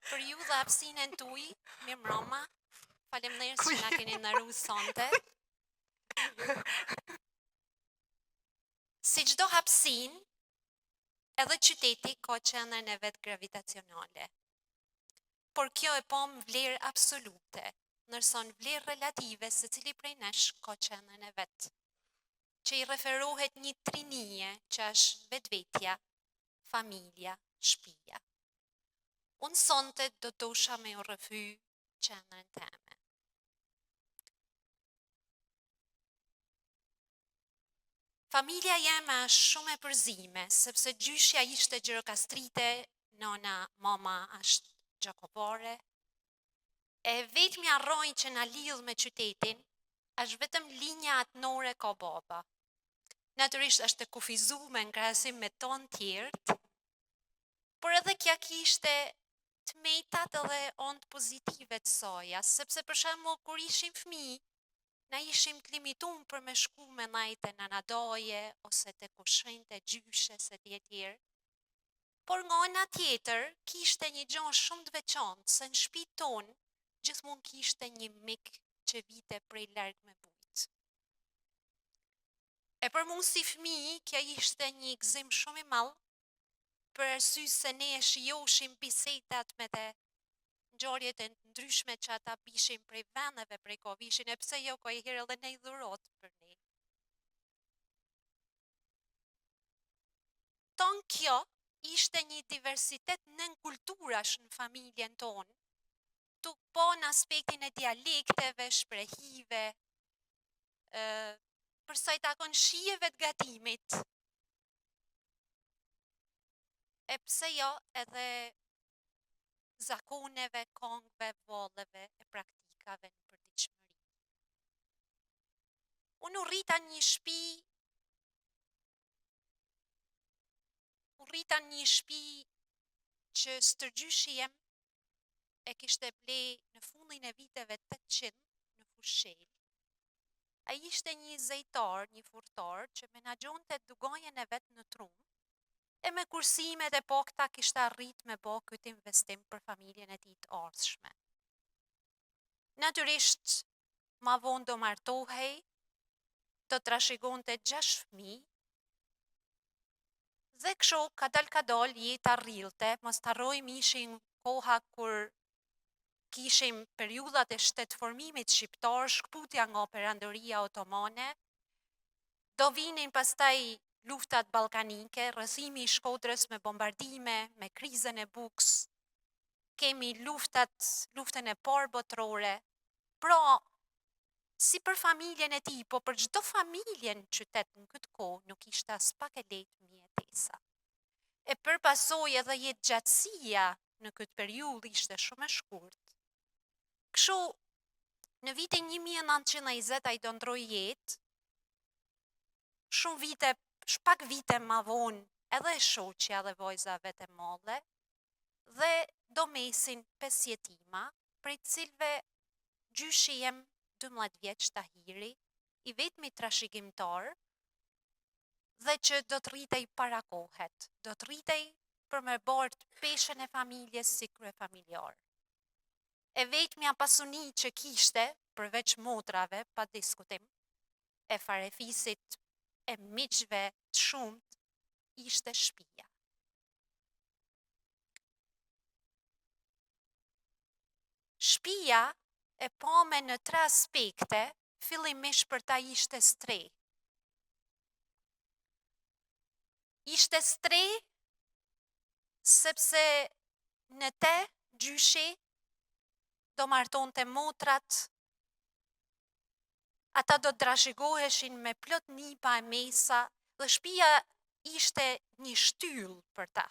Për ju dhe hapësinën tuaj, mirë mbrëma. Faleminderit që na keni ndaruar sonte. Si çdo hapësinë, edhe qyteti ka qendrën e vet gravitacionale. Por kjo e pom vlerë absolute, ndërsa në vlerë relative secili prej nesh ka qendrën e vet, që i referohet një trinie që është vetvetja, familja, shtëpia. Unë sonte do dosha me u rrëfy qendrën teme. Familja jeme është shumë e përzime, sepse gjyshja ishte Gjirokastrite, nona, mama është Gjakopare, e vetmja rrojnë që na lidh me qytetin, është vetëm linja atnore ka baba. Natyrisht është e kufizuar në krahasim me ton tjerët, por edhe kja kishte të metat edhe ond pozitive të soja, sepse për shembull kur ishim fëmijë, na ishim të limituar për me shku me najte në nanadoje, ose të kushinjtë, gjyshes e tjetër. Por nga ana tjetër, kishte një gjë shumë të veçantë, se në shtëpinë tonë gjithmonë kishte një mik që vite prej larg me bujt. E për mua si fëmijë, kjo ishte një gëzim shumë i madh, për arsye se ne e shijoshim bisedat me të ngjarjet e ndryshme që ata bishin prej vendeve, prej kovishin, e pse jo ka i herë edhe ne i dhurot për ne. Ton kjo ishte një diversitet nën kulturash në familjen tonë, tu po në aspektin e dialekteve, shprehive, përsa i takon shijeve të gatimit, e pse jo edhe zakoneve, kongve, valleve e praktikave në përditshmëri. Unë u rrita një shtëpi që stërgjyshi jem e kishte ble në fundin e viteve 800 në Fushël. Ai ishte një zejtar, një furtar që menaxhonte dugajen e vet në Trum, e me kursimet e pakta kishte arrit me bë këtë investim për familjen e tij të ardhshme. Natyrisht, ma vonë do martohej, do trashëgonte 6 fëmijë, dhe kështu kadal jeta rrilte, mos harrojmë ishin koha kur kishim periudhat e shtetformimit shqiptar, shkputja nga Perandoria Otomane, do vinin pastaj luftat ballkanike, rrëthimi i Shkodrës me bombardime, me krizën e Buks, kemi luftën e parë botërore. Pra, si për familjen e tij, po për çdo familje në qytet në këtë kohë nuk ishte as pak e lehtë mjetesa. E për pasojë edhe jetëgjatësia në këtë periudhë ishte shumë e shkurtë. Kështu, në vitin 1920 ai do ndroi jetë, pak vite ma vonë, edhe shoqja dhe vajza vet e madhe, dhe do mesin 5 jetima, prej cilve gjyshi jem 12 vjeç Tahiri, i vetmi trashëgimtar, dhe që do të rritej para kohet, do të rritej për me bart peshën e familjes si kryefamiljar. E vetmja pasuni që kishte, përveç motrave, pa diskutim, e farefisit, e miqve të shumt, ishte shtëpia. Shtëpia e pame në 3 aspekte, fillimisht për ta ishte stre. Ishte stre sepse në te gjyshi do martonte motrat, ata do të trashëgoheshin me plot nipa e mesa, dhe shtëpia ishte një shtyllë për ta.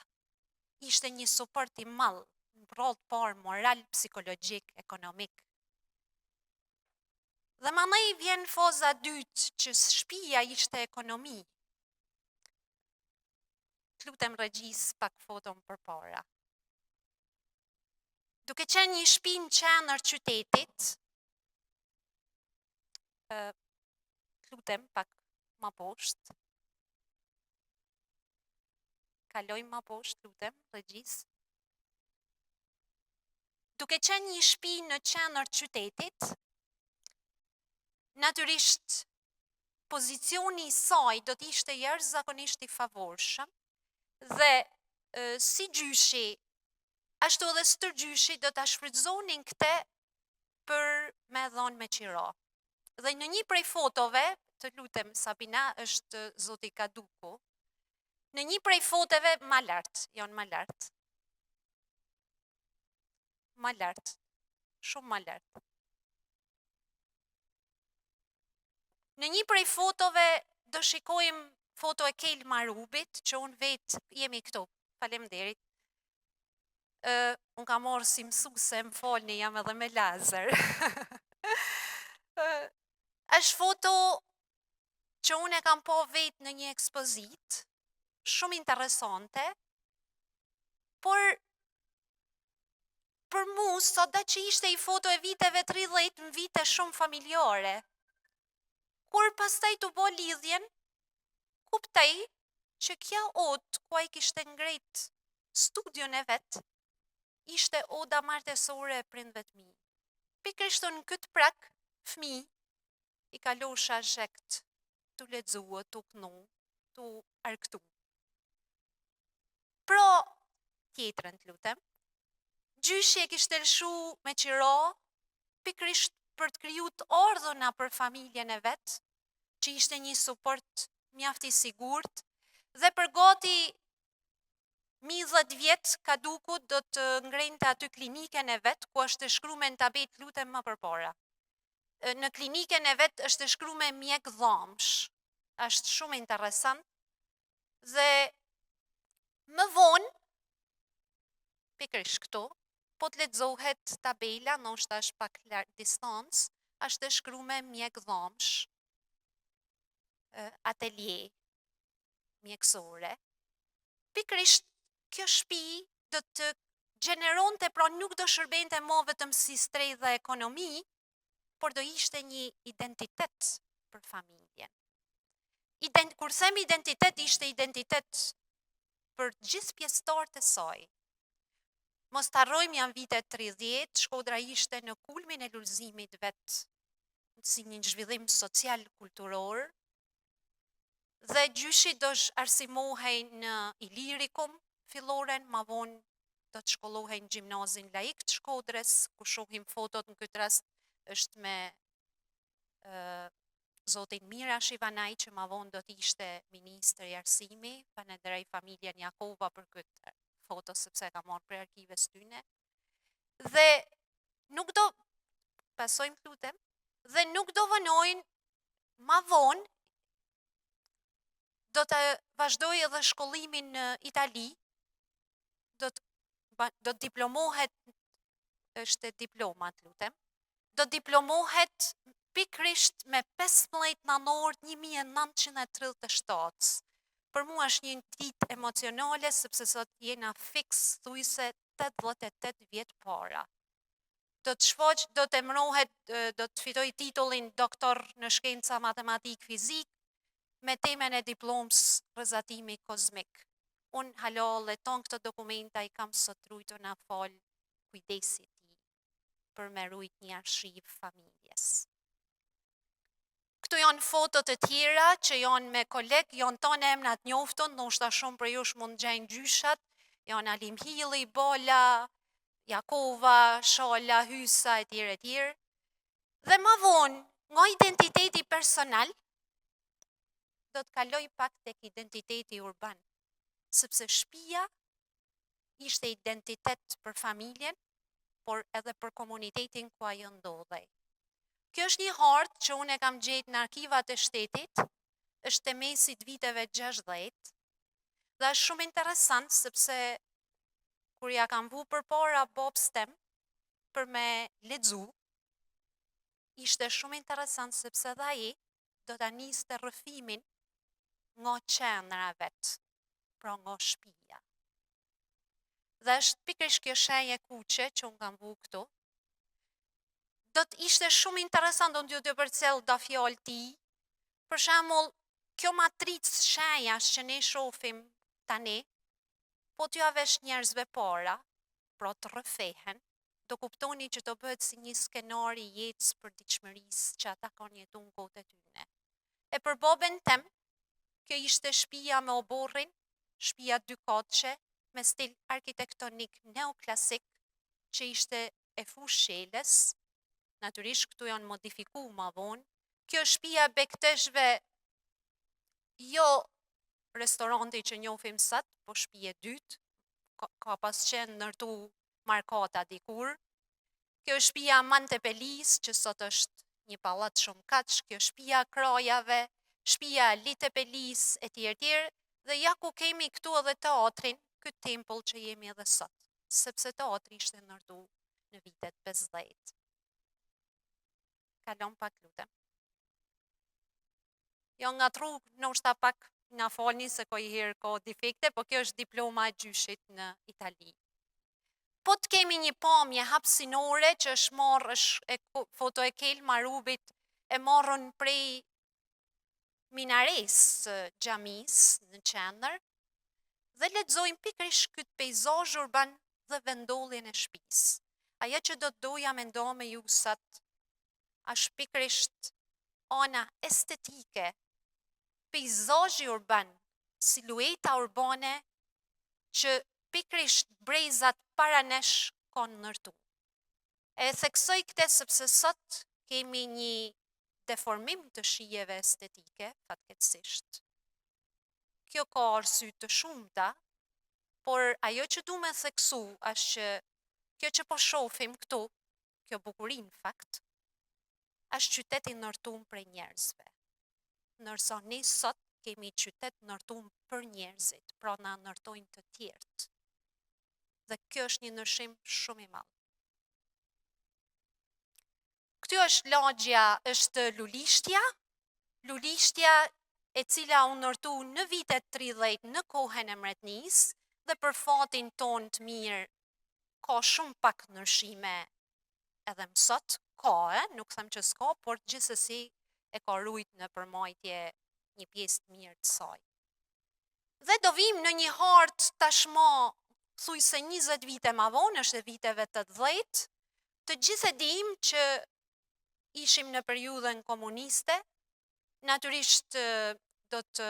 Ishte një suport i madh, në rol të parë moral, psikologjik, ekonomik. Dhe mandej vjen faza dytë që shtëpia ishte ekonomi. Lutem regjis pak foton përpara. Duke qenë një shtëpi në qendër qytetit, lutem pak ma poshtë. Kalojmë ma poshtë, lutem, regjis. duke qenë një shtëpi në qendër qytetit, natyrisht pozicioni i saj do të ishte jashtëzakonisht i favorshëm dhe si gjyshi, ashtu edhe stërgjyshi do ta shfrytëzonin këtë për me dhënë me qira. Dhe në një prej fotove, të lutem Sabina, është zoti Kaduku, në një prej fotove ma lart, shumë ma lart. Në një prej fotove do shikojmë foto e Kel Marubit, që unë vetë jemi këtu, faleminderit. Unë ka morë si mësuese, më falni, jam edhe me lazer. Është foto që unë e kam po vetë në një ekspozit, shumë interesante, por për mu, sot da që ishte i foto e viteve 30 në vite shumë familjare. Kur pastaj të bo lidhjen, kuptaj që kja otë ku ai kishte ngrit studion e vetë, ishte oda martesore e prindve të mi. Pikërisht në këtë prak, fëmi i kalosha zhekt të lexua, të kënu, të arktu. Pro, tjetrën të lutem, gjyshi e kishte lëshu me qira, pikërisht për të kryut ordhona për familjen e vetë, që ishte një suport mjaft i sigurt, dhe për gati 10 vjet Kaduku do të ngrente aty kliniken e vetë, ku është shkruar në tabet, lutem më përpara. Në kliniken e vetë është shkruar me mjek dhomsh. Është shumë interesant. Dhe më vonë, pikërisht këtu, po të lexohet tabela, ndoshta është pak distancë, është shkruar me mjek dhomsh. Atelier mjekësore. Pikërisht kjo shtëpi do të gjeneronte, pra nuk do shërbente më vetëm si strej dhe ekonomi, por do ishte një identitet për familjen. Kur them identitet, ishte identitet për gjithë pjesëtarët e saj. Mos të harrojmë, janë vitet 30, Shkodra ishte në kulmin e lullëzimit vetë, si një zhvillim social kulturor, dhe gjyshi do arsimohej në Ilirikum, filloren, ma vonë do të shkollohej në gjimnazin laik të Shkodrës, ku shohim fotot në këtë rast është me zotin Mira Shivanaj, që ma vonë do të ishte ministri i arsimi, falenderoj familjen Jakova për këtë foto, sepse ka marrë për arkives tyne. Dhe nuk do, pasojmë të lutem, dhe nuk do vënojnë ma vonë, do të vazhdoj edhe shkollimin në Itali, do të diplomohet, është diplomat, lutem, do të diplomohet pikërisht me 15 nënor 1937. Për mua është një ditë emocionale, sepse sot jena fiks thujse 88 vjet para. Do të emërohet, do të fitoj titullin doktor në shkenca matematik fizik, me temen e diplomës rrëzatimi kozmik. Unë halal e ton këto dokumenta i kam sot rujtur na fal kujdesit ti për me rujt një arshiv familjes. Këtu janë fotot e tjera që janë me kolegë, janë tonë emnat njoftën, ndoshta shumë për jush mund gjejnë gjyshat, janë Alim Hilli, Bola, Jakova, Shola, Hysa, e tjerë. Dhe ma vonë, nga identiteti personal, do të kaloj pak tek identiteti urban, sepse shtëpia ishte identitet për familjen, por edhe për komunitetin ku ajo ndodhej. Kjo është një hartë që unë e kam gjetë në arkivat e shtetit, është e mesit viteve 60, dhe është shumë interesant, sepse kur ja kam vu përpara babës tem për me lexu, ishte shumë interesant sepse dhe ai do ta niste rrëfimin nga qendra vetë, pra nga shtëpia. Dhe është pikërisht kjo shenjë kuqe që unë kam vu këtu. Do të ishte shumë interesant, unë t'ju të përcjell da fjalë ti, për shembull, kjo matricë shenjash që ne shohim tani, po t'ju avesh njerëzve para, pra të rrëfehen, do kuptoni që do bëhet si një skenar i jetës për diçmërisë që ata kanë jetuar në kohët e tyre. E për babën tem, kjo ishte shtëpia me oborrin, shtëpia dy katëshe me stil arkitektonik neoklasik që ishte e fushëlës. Natyrisht këtu janë modifikuar më vonë. Kjo shtëpia bekteshve jo restoranti që njohim sot, po shtëpi e dytë, ka pas qenë ndërtu markata dikur. Kjo shtëpia Mantepelis, që sot është një pallat shumë kaç, kjo shtëpia Krajave, shtëpia Litepelis e tjerë, dhe ja ku kemi këtu edhe teatrin, këtë tempull që jemi edhe sot, sepse teatri ishte ndërtu në vitet 50. Kalon pak lutem. Jo ngatru, ndoshta pak na falni se ko i herë ka defekte, po kjo është diploma e gjyshit në Itali. Po të kemi një pamje hapësinore që është marrë, foto e Kel Marubit e marrën prej minares xhamis në qendër, dhe lexojmë pikërisht këtë peizazh urban dhe vendolljen e shtëpisë. Ajo që do të doja me ndo me ju sot është pikërisht ana estetike, peizazhi urban, silueta urbane që pikërisht brezat para nesh kanë ndërtu. E theksoj këtë sepse sot kemi një deformim të shijeve estetike, fatkeqësisht. Kjo ka arsye të shumta, por ajo që du me theksu është që kjo që po shohim këtu, kjo bukuri në fakt, është qyteti ndërtuar për njerëzve. Ndërsa ne sot kemi qytet ndërtuar për njerëzit, pra na ndërtojnë të tjerët. Dhe kjo është një ndryshim shumë i madh. Këtu është lagja, është Lulishtja e cila u ndërtu në vitet 30 në kohën e mbretërisë, dhe për fatin ton të mirë ka shumë pak ndryshime edhe më sot, nuk them që s'ka, por gjithsesi e ka rujt në përmbajtje një pjesë të mirë të saj. Dhe do vim në një hartë tashmë thuj se 20 vite ma vonë, është e viteve 80, të gjithë e dim që ishim në periudhën komuniste, natyrisht do të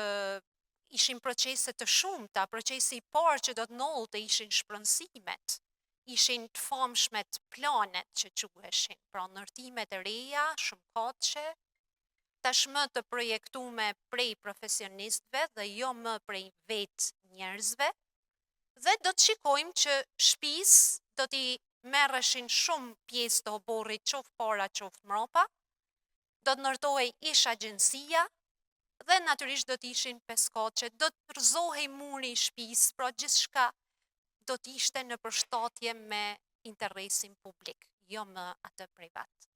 ishim procese të shumta, procesi i parë që do të nollte ishin shpronësimet, ishin të famshmet planet që quheshin, pra ndërtimet e reja, shumë katëshe, tashmë të projektume prej profesionistëve dhe jo më prej vetë njerëzve, dhe do të shikojmë që shtëpisë do t'i merreshin shumë pjesë të oborrit, qoftë para, qoftë mbrapa, do të ndërtohej ish agjencia, dhe natyrisht do t'ishin peskaqe, do të rrëzohej muri i shtëpisë, pra gjithçka do t'ishte në përshtatje me interesin publik, jo më atë privat.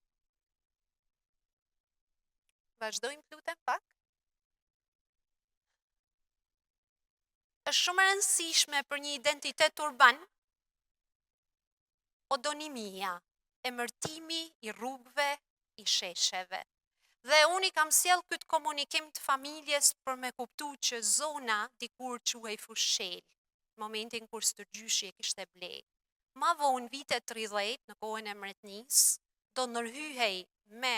Vazhdojmë lutem pak. Është shumë e rëndësishme për një identitet urban odonimia, emërtimi i rrugëve, i shesheve. Dhe unë i kam sjell këtë komunikim të familjes për me kuptu që zona dikur quhej Fushël, në momentin kur Stërgjyshi e kishte blej. Ma vonë vitet 30 në kohën e mbretërisë do ndërhyhej me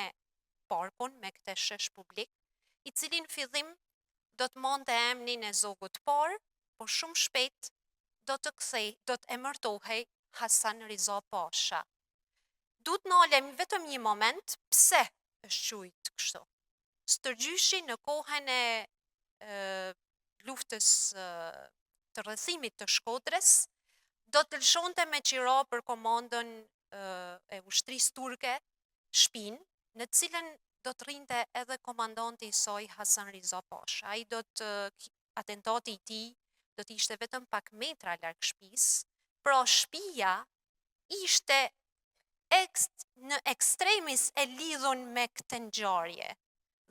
parkun, me këtë shesh publik, i cili në fillim do të monte emrin e zogut parë, por shumë shpejt do të emërtohej Hasan Riza Pasha. Du të nalem vetëm një moment, pse është quajtur kështu. Stërgjyshi në kohën e luftës të rrethimit të Shkodrës do të lëshonte me qira për komandën e ushtrisë turke shtëpinë, në cilën do të rrinte edhe komandanti i saj Hasan Riza Pasha. Ai atentati i tij do të ishte vetëm pak metra larg shtëpisë, pra shtëpia ishte në ekstremis e lidhun me këtë ngjarje.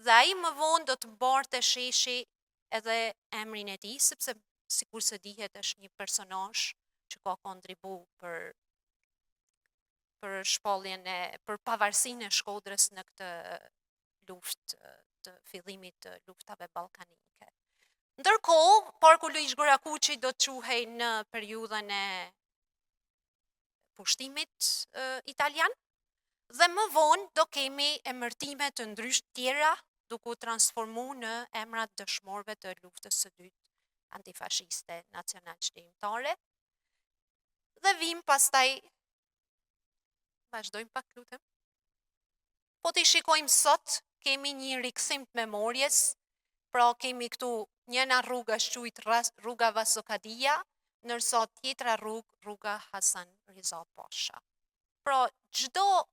Dhe ai më vonë do të mbarte sheshi edhe emrin e tij, sepse sikur se dihet është një personazh që ka kontribu për shpalljen për pavarësinë e Shkodrës në këtë luftë të fillimit të luftave ballkanike. Ndërkohë, Parku Luish Gorakuqi do të quhej në periudhën e pushtimit italian, dhe më vonë do kemi emërtime të ndryshme tjera duke u transformu në emrat dëshmorëve të luftës së dytë antifashiste nacional çlirimtare. Dhe vim pastaj, vazhdojmë pak lutem. Po t'i shikojmë sot, kemi një rikthim të memorjes, pra kemi këtu njëna rruga shquit rruga Vasokadia, nërsa tjetra rruga Hasan Riza Pasha. Pra çdo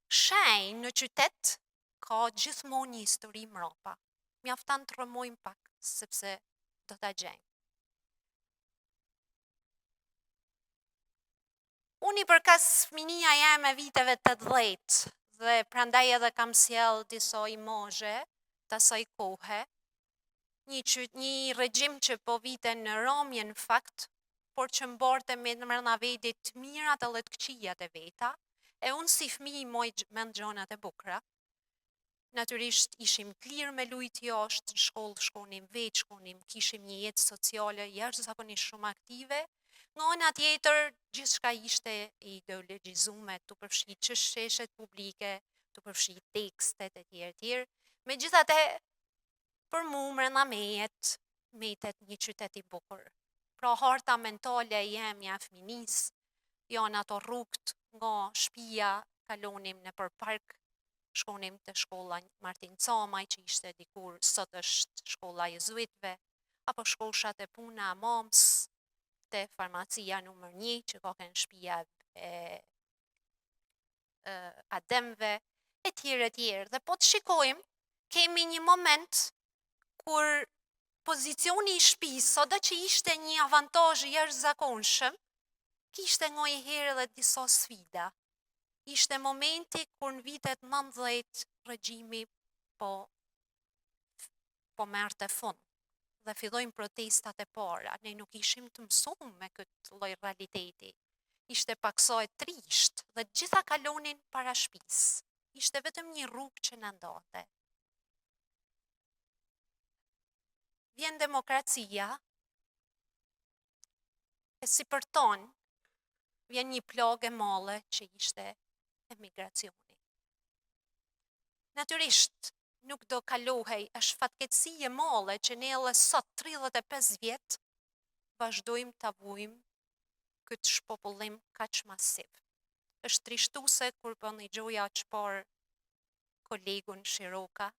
shenjë në qytet ka gjithmonë një histori mrapa. Mjafton të rrëmojmë pak, sepse do ta gjejmë. Unë i përkas fëminia jam e viteve 80 dhe prandaj edhe kam sjell disa imazhe të asaj kohe. Një regjim që po vite në rrëmje në fakt, por që mbarte me mbrana vetit të mirat edhe të këqijat e veta, e unë si fëmijë moj mend gjonat e bukura. Natyrisht ishim të lirë me lujtë jashtë, në shkollë shkonim veç, kishim një jetë sociale jashtëzakonisht shumë aktive. Nga ana tjetër, gjithçka ishte ideologjizuar, të përfshi çështjet publike, të përfshi tekstet e tjerë. Megjithatë, për mua mbrenda metet një qytet i bukur. Pra harta mentale jemja fëminisë, janë ato rrugët nga shtëpia, kalonim nëpër park, shkonim te shkolla Martin Camaj, që ishte dikur sot është shkolla jezuitëve, apo shkoshat e puna Moms, te farmacia numër 1, që ka kënë shtëpia e Ademve, e tjerë. Dhe po të shikojmë, kemi një moment kur pozicioni i shtëpisë, sado që ishte një avantazh jashtëzakonshëm, kishte nganjëherë edhe disa sfida. Ishte momenti kur në vitet 90 regjimi po merrte fund dhe fillojnë protestat e para. Ne nuk ishim të mësuar me këtë lloj realiteti. Ishte paksoj trisht dhe gjitha kalonin para shtëpisë. Ishte vetëm një rrugë që na ndante. Vjen demokracia, e si për ton, vjen një plagë e madhe që ishte emigracioni. Natyrisht, nuk do kalohej, është fatkeqësi e madhe që ne edhe sot 35 vjet vazhdojmë ta vujmë këtë shpopullim kaq masiv. Është trishtuese kur po ndëgjoja çfarë kolegun Shiroka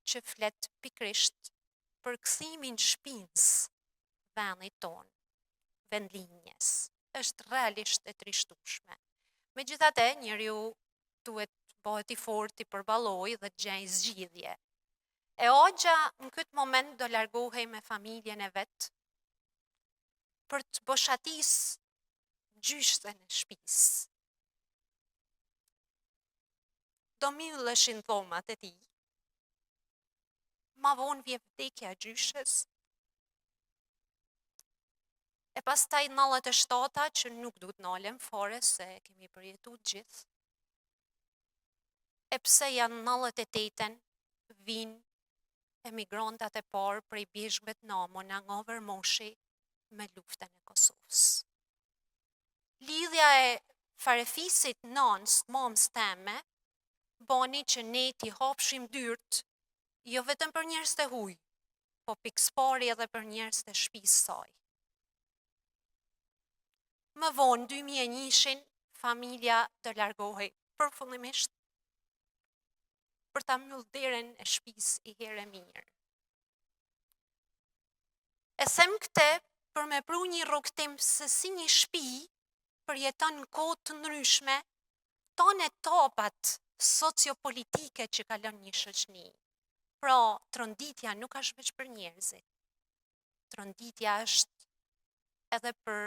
që flet pikrisht për kthimin shpinës vendit ton, vendlinjes. Është realisht e trishtueshme. Megjithatë, njeriu duhet bëhet i fortë, i përballojë dhe të gjejë zgjidhje. E Hoxha në këtë moment do largohej me familjen e vet për të boshatisë gjyshtën e shtëpisë. Do mylleshin dhomat e tij. Ma vonë vjen vdekja e gjyshës. E pastaj 97-ta që nuk du të nalem fare se kemi përjetu gjithë. E pse janë 98-ën vinë emigrantat e parë prej bjeshkëve të Namona nga Vermoshi me luftën e Kosovës. Lidhja e farefisit nënës, momës teme, bani që ne t'i hapshim dyrt, jo vetëm për njerëz të huaj, po pikëspari edhe për njerëz të shtëpisë saj. Më vonë 2001-shin familja të largohej përfundimisht për ta mbyll derën e shtëpisë i herë mirë. E them këtë për me pru një rrugtim se si një shtëpi përjeton në kohë të ndryshme tonë etapat sociopolitike që kalon një shoqëni. Pra, tronditja nuk është veç për njerëzit. Tronditja është edhe për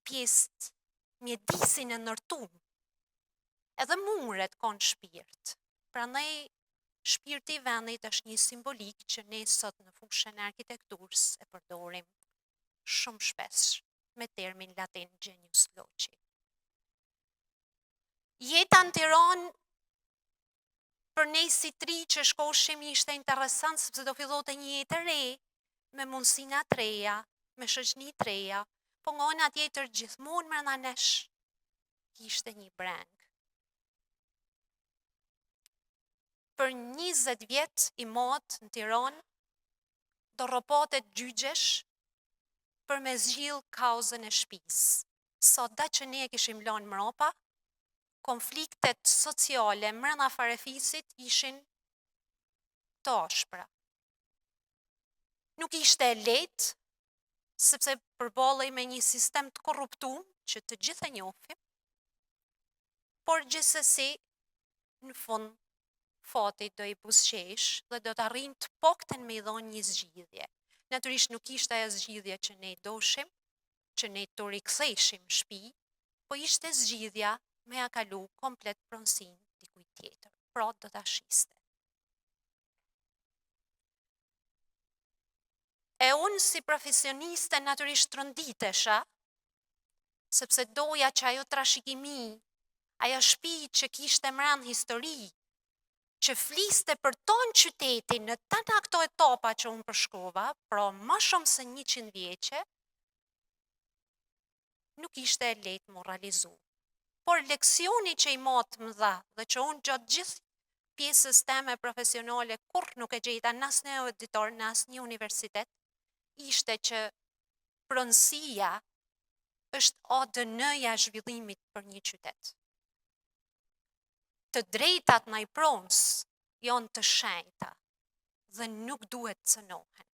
pjesë mjedisin e ndërtuar. Edhe muret kanë shpirt. Prandaj shpirti i vendit është një simbolik që ne sot në fushën e arkitekturës e përdorim shumë shpesh me termin latin genius loci. Jeta në Tiranë për ne si tri që shkoshim ishte interesant sepse do fillonte një jetë e re, me mundësina të reja, me shoqëni të reja, po nga ana tjetër gjithmonë brenda nesh kishte një breng. Për 20 vjet i mot në Tiranë, do ropotet gjygjesh për me zgjill kauzën e shtëpisë. Sot da që ne e kishim lënë mbrapa, konfliktet sociale brenda farefisit ishin të ashpra. Nuk ishte lehtë, sepse përballej me një sistem të korruptuar që të gjithë e njohim, por gjithsesi në fund fati do i buzëqesh dhe do të arrin të paktën me i dhënë një zgjidhje. Natyrisht nuk ishte ajo zgjidhja që ne doshim, që ne të riktheheshim në shtëpi, po ishte zgjidhja me ja kalu komplet pronësinë dikujt tjetër. Pra do ta shiste. E unë si profesioniste natyrisht tronditesha, sepse doja që ajo trashëgimi, ajo shtëpi që kishte mbrand histori, që fliste për tonë qytetin në të këto etapa që unë përshkova, pra më shumë se 100 vjeqe, nuk ishte e lehtë më realizu. Por leksioni që i motë më dha, dhe që unë gjatë gjithë pjesës teme profesionale, kur nuk e gjejta në asnjë auditor, në asnjë universitet, ishte që pronësia është ADN-ja e zhvillimit për një qytet. Të drejtat ndaj pronës janë të shenjta dhe nuk duhet cënohen.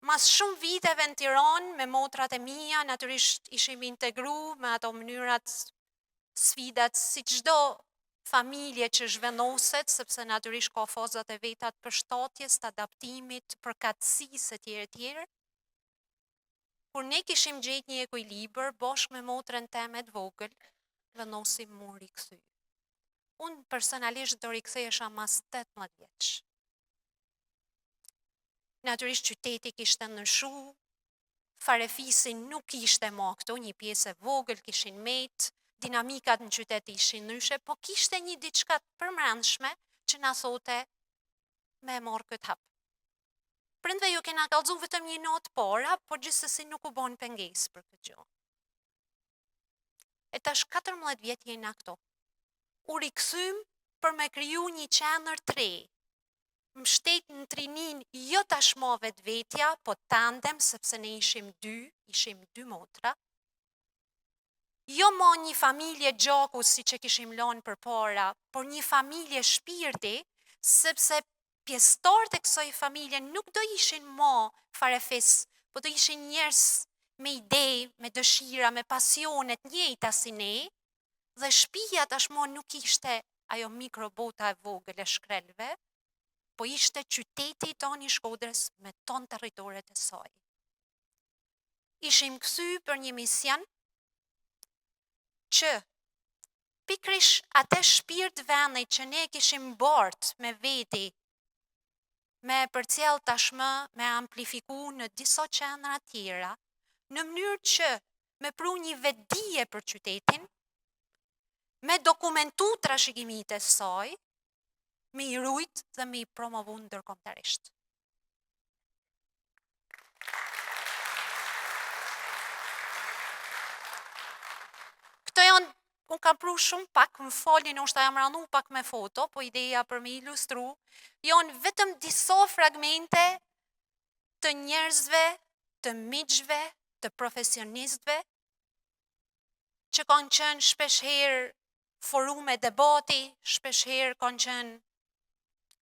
Mas shumë viteve në Tiranë, me motrat e mia, natyrisht ishim integru me ato mënyrat, sfidat, si çdo familje që zhvendoset, sepse natyrisht ka fazat e veta të përshtatjes, të adaptimit, përkatësisë etj. Kur ne kishim gjetë një ekuilibër bashkë me motrën time të vogël, vendosim mu rikthy. Unë personalisht do rikthehesha mas 18 vjeç. Natyrisht qyteti kishte ndryshuar, farefisi nuk ishte më këtu, një pjesë e vogël kishin met, dinamikat në qytet ishin ndryshe, po kishte një diçka të përmendshme që na thote me marr këtë hap. Prindve ju kena kallëzu vetëm një notë para, por gjithsesi nuk u bën pengesë për këtë gjë. E tash 14 vjet jena këto. U rikthym për me kriju një qendër të re. Mbështet në trinin jo tashmë vetvetja, po tandem, sepse ne ishim dy motra. Jo më një familje gjaku si që kishim lënë përpara, por një familje shpirti, sepse pjesëtarët e kësaj familje nuk do ishin më farefis, po do ishin njerëz me ide, me dëshira, me pasionet njëjta si ne, dhe shtëpia tashmë nuk ishte ajo mikrobota e vogël e shkrelve, po ishte qyteti tonë i Shkodrës me ton territoret e saj. Ishim kthy për një mision që pikrish atë shpirt vendit që ne kishim bart me veti, me përcjell tashmë, me amplifiku në disa qendra tjera, në mënyrë që me pru një vetdije për qytetin, me dokumentu trashëgimitë e saj, me i rujt dhe me i promovu ndërkombëtarisht. Këto janë, unë kam pru shumë pak, më falin është jam ranu pak me foto, po ideja për me ilustru, janë vetëm disa fragmente të njerëzve, të miqve, të profesionistëve, që kanë qenë shpeshherë forume debati, shpeshherë kanë qenë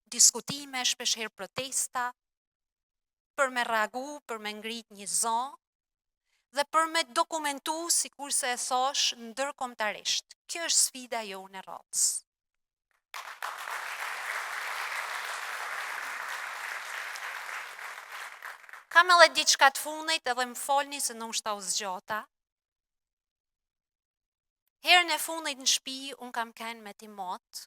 diskutime, shpeshherë protesta, për me reagu, për me ngrit një zë, dhe për me dokumentu, sikurse e thash, ndërkombëtarisht. Kjo është sfida jonë e radhës. Kam edhe diçka të fundit, edhe më falni se ndoshta u zgjata. Herën e fundit në shtëpi, unë kam qenë me timot.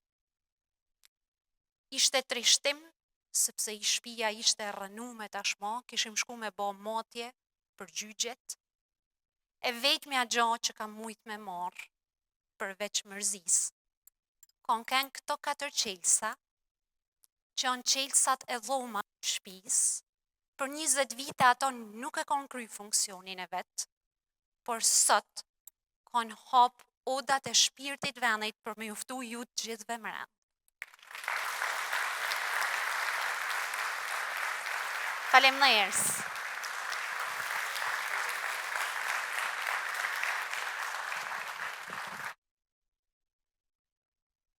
Ishte trishtim, sepse i shtëpia ishte rënuar tashmë, kishim shku me bë motje për gjygjet. E vetmja gjë që kam mujt me marr, përveç mërzisë, kanë kënë këto 4 qelsa, që janë qelsat e dhoma të shtëpis. Për 20 vite ato nuk e kanë kry funksionin e vetë, por sot kanë hap odat e shpirtit venit për me juftu ju të gjithve më rënd. Faleminderit.